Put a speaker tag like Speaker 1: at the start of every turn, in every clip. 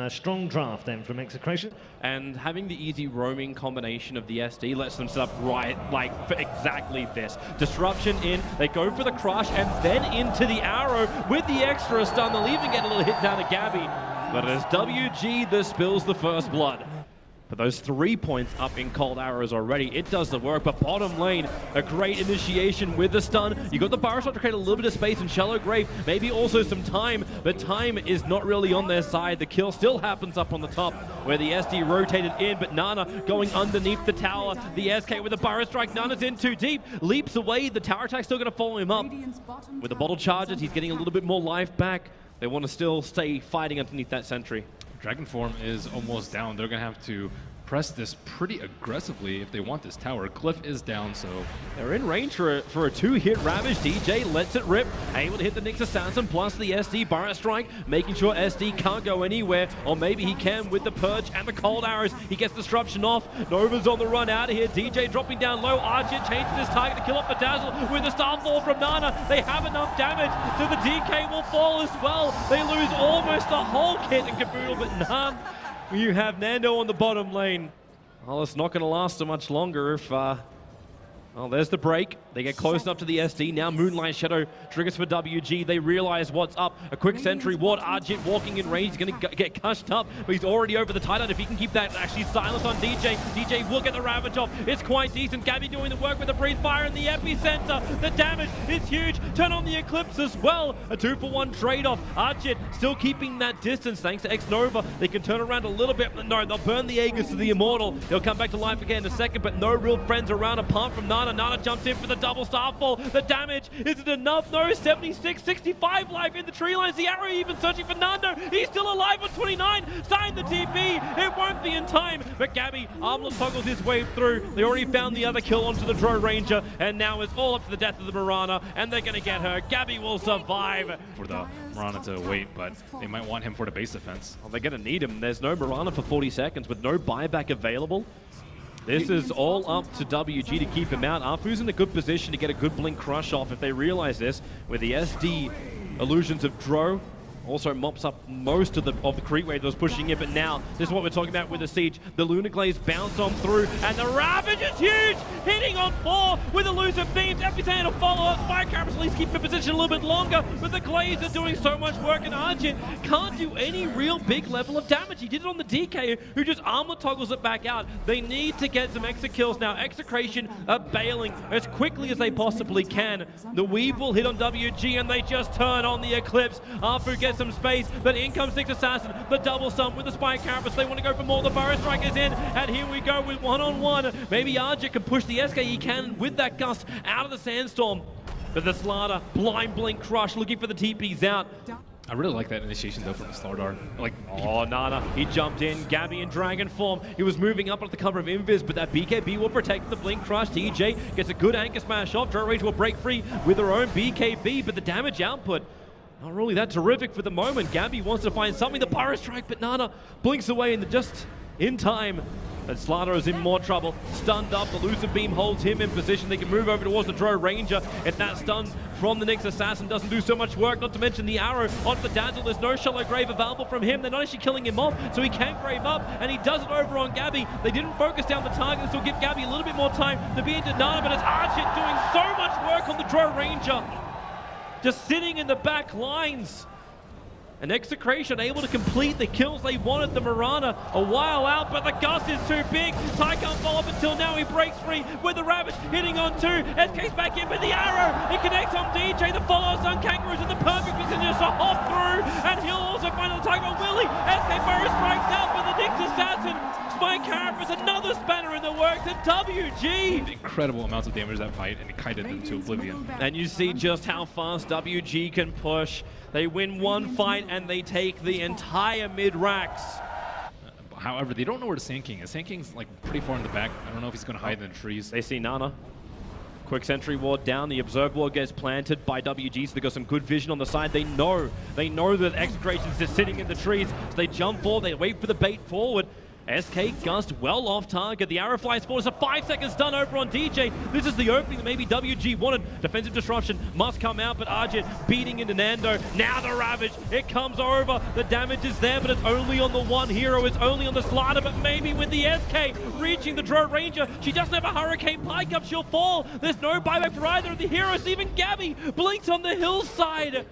Speaker 1: Strong draft then from Execration.
Speaker 2: And having the easy roaming combination of the SD lets them set up right, like, for exactly this. Disruption in, they go for the crush, and then into the arrow with the extra stun. They'll even get a little hit down to Gabby. But it is WG that spills the first blood. But those 3 points up in cold arrows already, it does the work. But bottom lane, a great initiation with the stun. You got the Burrow Shot to create a little bit of space in Shallow Grave, maybe also some time, but time is not really on their side. The kill still happens up on the top where the SD rotated in, but Nana going underneath the tower. The SK with the Burrow Strike, Nana's in too deep, leaps away. The tower attack's still going to follow him up. With the bottle charges, he's getting a little bit more life back. They want to still stay fighting underneath that sentry.
Speaker 3: Dragon form is almost down. They're going to have to press this pretty aggressively if they want this tower. Cliff is down, so
Speaker 2: they're in range for a two-hit Ravage. DJ lets it rip, able to hit the Nyx Assassin plus the SD Burrow Strike, making sure SD can't go anywhere, or maybe he can with the Purge and the cold arrows. He gets Disruption off. Nova's on the run out of here. DJ dropping down low. Archer changes his target to kill off the Dazzle with the Starfall from Nana. They have enough damage, so the DK will fall as well. They lose almost the whole kit and caboodle, but none. You have Nando on the bottom lane. Well, it's not going to last so much longer if... well, there's the break. They get close enough to the SD. Now Moonlight Shadow triggers for WG. They realize what's up. A quick sentry ward. Arjit walking in range. He's going to get cushed up, but he's already over the Titan. If he can keep that actually silence on DJ, DJ will get the Ravage off. It's quite decent. Gabby doing the work with the Breeze Fire in the epicenter. The damage is huge. Turn on the Eclipse as well. A 2-for-1 trade-off. Arjit still keeping that distance thanks to X-Nova. They can turn around a little bit, but no, they'll burn the Aegis to the Immortal. He'll come back to life again in a second, but no real friends around apart from Nana. Nana jumps in for the double Starfall. The damage, is it enough? No, 76, 65 life in the tree lines. The arrow even searching for Nando. He's still alive on 29. Sign the TP. It won't be in time. But Gabby armless toggles his way through. They already found the other kill onto the Drow Ranger. And now it's all up to the death of the Mirana. And they're going to get her. Gabby will survive.
Speaker 3: For the Mirana to wait, but they might want him for the base defense.
Speaker 2: Well, they're going to need him. There's no Mirana for 40 seconds with no buyback available. This is all up to WG to keep him out. Afu's in a good position to get a good Blink Crush off if they realize this, with the SD illusions of Dro. Also mops up most of the creep wave that was pushing in, but now, this is what we're talking about with the Siege. The Lunar Glaze bounce on through, and the Ravage is huge! Hitting on 4 with elusive beams. Epicenter to follow up. Fire Cameras at least keep in position a little bit longer, but the Glaze are doing so much work, and Arjit can't do any real big level of damage. He did it on the DK, who just armor toggles it back out. They need to get some extra kills now. Execration are bailing as quickly as they possibly can. The Weave will hit on WG, and they just turn on the Eclipse. Afu gets some space, but in comes Nyx Assassin, the double sum with the Spike Carapace. They want to go for more. The Burrow Strike is in, and here we go with one-on-one. Maybe Arjit can push the SK. He can with that gust out of the Sandstorm. But the Slardar, blind Blink Crush, looking for the TPs out.
Speaker 3: I really like that initiation though from the Slardar. Like,
Speaker 2: oh, Nana, he jumped in, Gabby in Dragon form. He was moving up at the cover of Invis, but that BKB will protect the Blink Crush. TJ gets a good Anchor Smash off. Drow Rage will break free with her own BKB, but the damage output not really that terrific for the moment. Gabby wants to find something, the Burrow Strike, but Nana blinks away and just in time. And Slardar is in more trouble. Stunned up, the Elusive Beam holds him in position. They can move over towards the Drow Ranger. If that stun from the Nyx Assassin doesn't do so much work, not to mention the arrow onto the Dazzle. There's no Shallow Grave available from him. They're not actually killing him off, so he can grave up, and he does it over on Gabby. They didn't focus down the target, so give Gabby a little bit more time to be into Nana, but it's Arjit doing so much work on the Drow Ranger. Just sitting in the back lines. And Execration able to complete the kills they wanted. The Mirana a while out, but the gust is too big. Ty can't follow up until now. He breaks free with the Ravage hitting on 2. SK's back in with the arrow. It connects on DJ. The follow Sun Kangaroo's in the perfect position to hop through. And he'll also find the target on Willie. SK Burrow strikes out with the Nyx Assassin. Spike Carapace, another spanner in the works, and WG.
Speaker 3: Incredible amounts of damage that fight, and it kited them to oblivion.
Speaker 2: And you see just how fast WG can push. They win one fight and they take the entire mid-racks.
Speaker 3: However, they don't know where the Sand King is. Sand King's like pretty far in the back. I don't know if he's going to hide in the trees.
Speaker 2: They see Nana. Quick sentry ward down. The Observe ward gets planted by WG, so they got some good vision on the side. They know that Execration's just sitting in the trees. So they jump forward, they wait for the bait forward. SK Gust well off target. The arrow flies forward. It's a 5 second stun over on DJ. This is the opening that maybe WG wanted. Defensive disruption must come out, but Arjit beating into Nando. Now the Ravage. It comes over. The damage is there, but it's only on the one hero. It's only on the slider, but maybe with the SK reaching the Dro Ranger. She doesn't have a Hurricane Pike up. She'll fall. There's no buyback for either of the heroes. Even Gabby blinks on the hillside.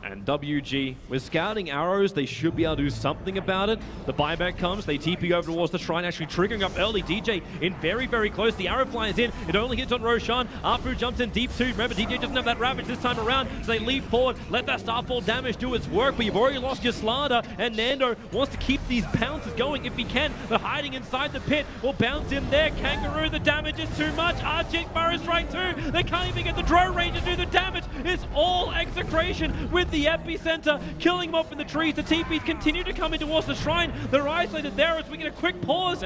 Speaker 2: And WG, with scouting arrows, they should be able to do something about it. The buyback comes, they TP over towards the shrine, actually triggering up early. DJ in very, very close. The arrow flies in. It only hits on Roshan. Apu jumps in deep too. Remember, DJ doesn't have that Ravage this time around, so they leap forward, let that Starfall damage do its work, but you've already lost your Slada, and Nando wants to keep these bounces going if he can. They're hiding inside the pit. Will bounce in there. Kangaroo, the damage is too much. Arjit, Burrow Strike too. They can't even get the Dro Ranger to do the damage. It's all Execration with the epicenter, killing them off in the trees. The TPs continue to come in towards the shrine. They're isolated there as we get a quick pause.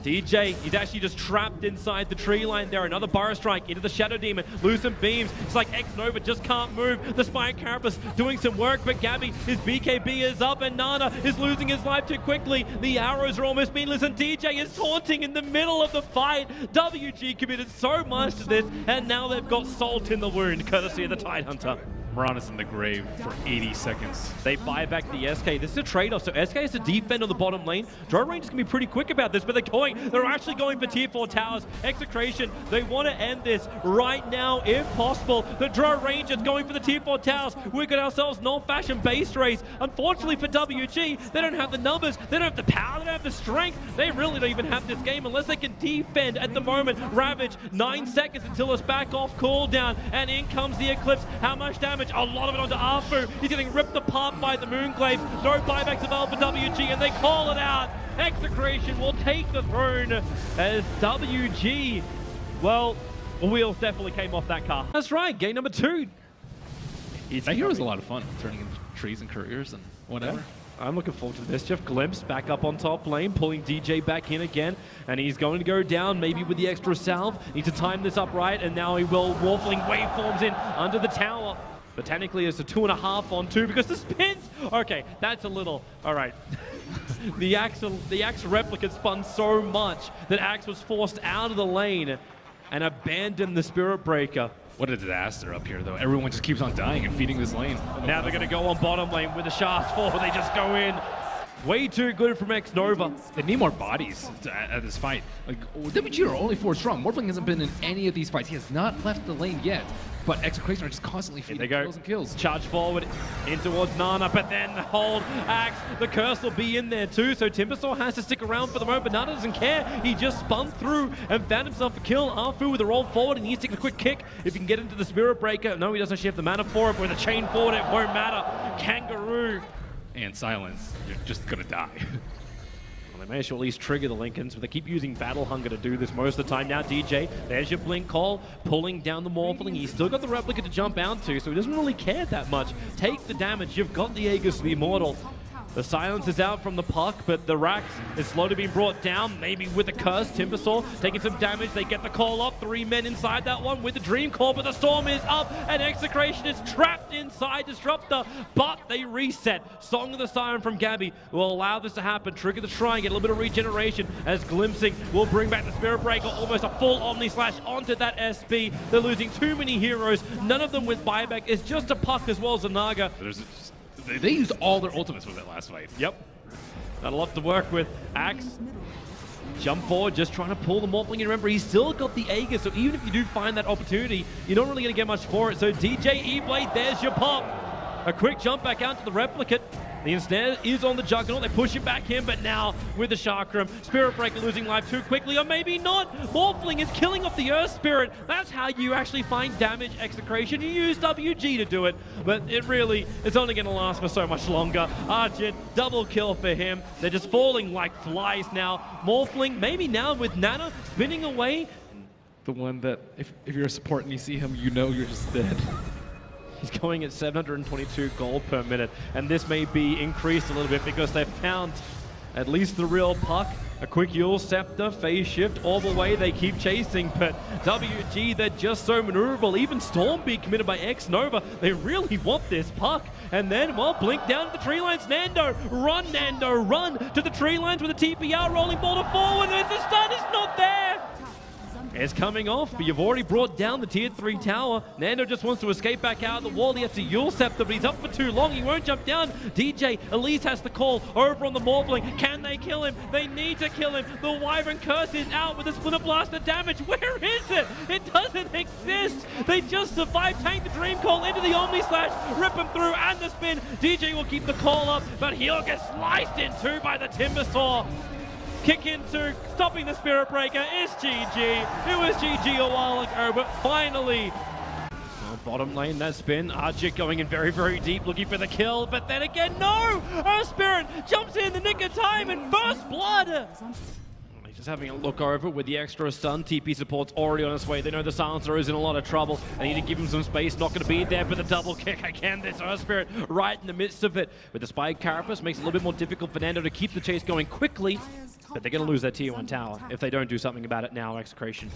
Speaker 2: DJ, he's actually just trapped inside the tree line there. Another Burrow Strike into the Shadow Demon. Losing beams. It's like X-Nova just can't move. The Spire Carapace doing some work, but Gabby, his BKB is up, and Nana is losing his life too quickly. The arrows are almost meaningless, and DJ is taunting in the middle of the fight. WG committed so much to this, and now they've got salt in the wound, courtesy of the Tidehunter.
Speaker 3: Morana's in the grave for 80 seconds.
Speaker 2: They buy back the SK. This is a trade-off. So SK has to defend on the bottom lane. Dro Rangers can be pretty quick about this, but they're actually going for tier 4 towers. Execration, they want to end this right now if possible. The Dro Rangers going for the tier 4 towers. We've got ourselves an old-fashioned base race. Unfortunately for WG, they don't have the numbers, they don't have the power, they don't have the strength. They really don't even have this game unless they can defend at the moment. Ravage, 9 seconds until it's back off cooldown, and in comes the Eclipse. How much damage? A lot of it onto Afu. He's getting ripped apart by the Moonglaves. No buybacks available for WG, and they call it out. Execration will take the throne as WG, well, wheels definitely came off that car. That's right, game number 2.
Speaker 3: That hero's a lot of fun, turning into trees and couriers and whatever.
Speaker 2: Yeah. I'm looking forward to the mischief. Glimpse back up on top lane, pulling DJ back in again, and he's going to go down maybe with the extra salve. Need to time this up right, and now he will. Waffling waveforms in under the tower. But technically it's a 2.5 on 2 because the spins. Okay, that's a little, all right. the Axe replicant spun so much that Axe was forced out of the lane and abandoned the Spirit Breaker.
Speaker 3: What a disaster up here, though. Everyone just keeps on dying and feeding this lane.
Speaker 2: Now they're going to go on bottom lane with the shafts forward. They just go in. Way too good from X-Nova.
Speaker 3: They need more bodies at this fight. Like, WG are only 4 strong. Morphling hasn't been in any of these fights. He has not left the lane yet. But Execration are just constantly feeding kills and kills.
Speaker 2: Charge forward in towards Nana, but then hold Axe. The curse will be in there too, so Timbersaw has to stick around for the moment, but Nana doesn't care. He just spun through and found himself a kill. Afu with a roll forward, and he needs to take a quick kick if he can get into the Spirit Breaker. No, he doesn't actually have the mana for it, but with a chain forward, it won't matter. Kangaroo.
Speaker 3: And silence, you're just gonna die.
Speaker 2: Well, they managed to at least trigger the Lincolns, but they keep using Battle Hunger to do this most of the time. Now DJ, there's your blink call, pulling down the Morphling. He's still got the replica to jump out to, so he doesn't really care that much. Take the damage, you've got the Aegis, the Immortal. The silence is out from the puck, but the Rax is slowly being brought down, maybe with a curse. Timbersaw taking some damage. They get the call up. 3 men inside that one with the Dream Core, but the Storm is up, and Execration is trapped inside Disruptor, but they reset. Song of the Siren from Gabby will allow this to happen. Trigger the Shrine, get a little bit of regeneration as Glimpsing will bring back the Spirit Breaker. Almost a full Omni Slash onto that SB. They're losing too many heroes, none of them with buyback. It's just a puck as well as a Naga.
Speaker 3: They used all their ultimates with that last fight.
Speaker 2: Yep. Got a lot to work with. Axe, jump forward, just trying to pull the Morphling. And remember, he's still got the Aegis, so even if you do find that opportunity, you're not really going to get much for it. So DJ E-Blade, there's your pop. A quick jump back out to the Replicant. The ensnare is on the Juggernaut. They push it back in, but now with the Chakram, Spirit Breaker losing life too quickly, or maybe not. Morphling is killing off the Earth Spirit. That's how you actually find damage Execration. You use WG to do it, but it really is only going to last for so much longer. Arjit, double kill for him. They're just falling like flies now. Morphling, maybe now with Nana spinning away.
Speaker 3: The one that, if you're a support and you see him, you know you're just dead.
Speaker 2: He's going at 722 gold per minute, and this may be increased a little bit because they've found at least the real puck. A quick Yule Scepter, phase shift, all the way they keep chasing, but WG, they're just so maneuverable. Even Storm being committed by X-Nova, they really want this puck. And then, well, blink down to the tree lines. Nando, run to the tree lines with a TPR, rolling ball to forward. There's the stun, it's not there. It's coming off, but you've already brought down the tier 3 tower. Nando just wants to escape back out of the wall. He has to Yule Scepter, but he's up for too long. He won't jump down. DJ, Elise has the call over on the Morbling. Can they kill him? They need to kill him. The Wyvern Curse is out with a Splinter Blast of damage. Where is it? It doesn't exist. They just survived. Tank the Dream Call into the Omni Slash. Rip him through and the spin. DJ will keep the call up, but he'll get sliced in two by the Timbersaw. Kick into stopping the Spirit Breaker is GG. It was GG a while ago, but finally. Well, bottom lane, that spin. Arjik going in very, very deep, looking for the kill, but then again, no! Our Spirit jumps in the nick of time and first blood. He's just having a look over with the extra stun. TP support's already on its way. They know the Silencer is in a lot of trouble. They need to give him some space. Not going to be there, but the double kick again. This Earth Spirit right in the midst of it. With the Spike Carapace, makes it a little bit more difficult for Nando to keep the chase going quickly. But they're going to lose their tier 1 tower if they don't do something about it now, Execration.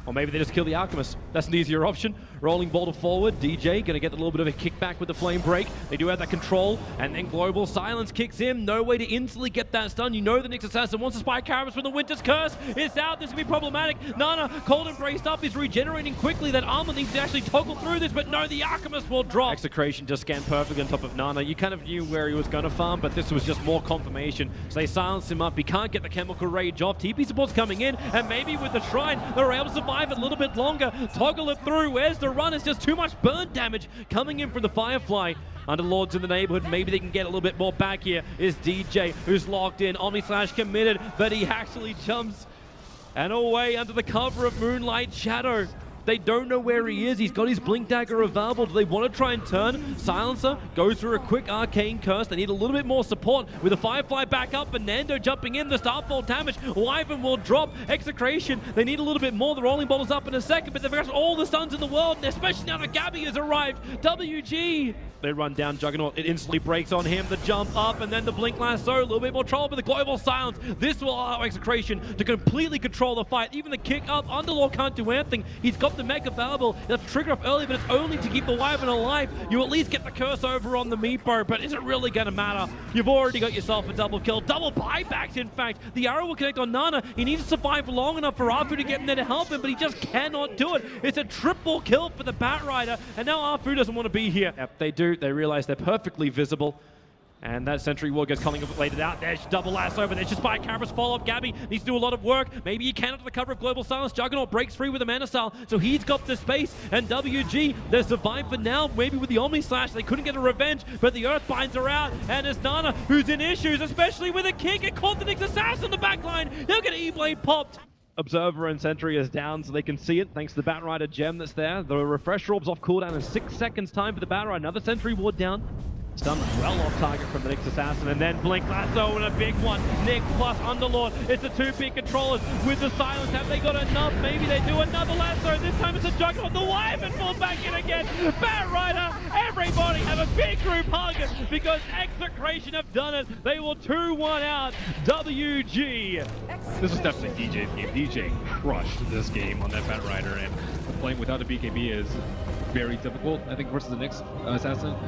Speaker 2: Or maybe they just kill the Alchemist. That's an easier option. Rolling ball to forward. DJ going to get a little bit of a kickback with the Flame Break. They do have that control. And then Global Silence kicks in. No way to instantly get that stun. You know the Nyx Assassin wants to Spike Carapace from the Winter's Curse. It's out. This will be problematic. Nana, cold and braced up, is regenerating quickly. That armor needs to actually toggle through this. But no, the Alchemist will drop. Execration just scanned perfectly on top of Nana. You kind of knew where he was going to farm, but this was just more confirmation. So they silence him up. He can't get the Chemical Rage off. TP support's coming in. And maybe with the Shrine, they're able to survive it a little bit longer. Toggle it through. Where's the run? It's just too much burn damage coming in from the Firefly. Underlords in the neighborhood. Maybe they can get a little bit more back here. Is DJ, who's locked in. Omni Slash committed, but he actually jumps and away under the cover of Moonlight Shadow. They don't know where he is. He's got his Blink Dagger available. Do they want to try and turn? Silencer goes through a quick Arcane Curse. They need a little bit more support with the Firefly back up and Nando jumping in. The Starfall damage. Wyvern will drop. Execration, they need a little bit more. The Rolling Ball is up in a second, but they've got all the stuns in the world, and especially now that Gabby has arrived. WG. They run down Juggernaut. It instantly breaks on him. The jump up and then the Blink Lasso. A little bit more trouble, but the Global Silence. This will allow Execration to completely control the fight. Even the kick up. Underlord can't do anything. He's got the mech available. He'll have to trigger off early, but it's only to keep the Wyvern alive. You at least get the curse over on the Meepo, but is it really going to matter? You've already got yourself a double kill. Double buybacks, in fact. The arrow will connect on Nana. He needs to survive long enough for Arfu to get in there to help him, but he just cannot do it. It's a triple kill for the Batrider, and now Arfu doesn't want to be here. Yep, they do. They realize they're perfectly visible. And that Sentry Ward gets contemplated out. There's double lasso, but there's just Spike Carapace follow-up. Gabby needs to do a lot of work. Maybe he can under the cover of Global Silence. Juggernaut breaks free with a Mana Style, so he's got the space. And WG, they're survived for now. Maybe with the Omni Slash, they couldn't get a revenge, but the Earthbinds are out. And it's Nana who's in issues, especially with a kick. It caught the Nyx Assassin on the back line. He'll get E-Blade popped. Observer and Sentry is down, so they can see it thanks to the Batrider gem that's there. The Refresh Orb's off cooldown in 6 seconds time for the Batrider. Another Sentry Ward down. Stun well off target from the Nyx Assassin, and then Blink Lasso and a big one. Nyx plus Underlord. It's the two big controllers with the Silence. Have they got enough? Maybe they do another Lasso. This time it's a Juggernaut. The Wyvern falls back in again. Batrider, everybody have a big group hug because Execration have done it. They will 2-1 out WG.
Speaker 3: This was definitely DJ's game. DJ crushed this game on that Batrider, and playing without a BKB is very difficult, I think, versus the Nyx Assassin.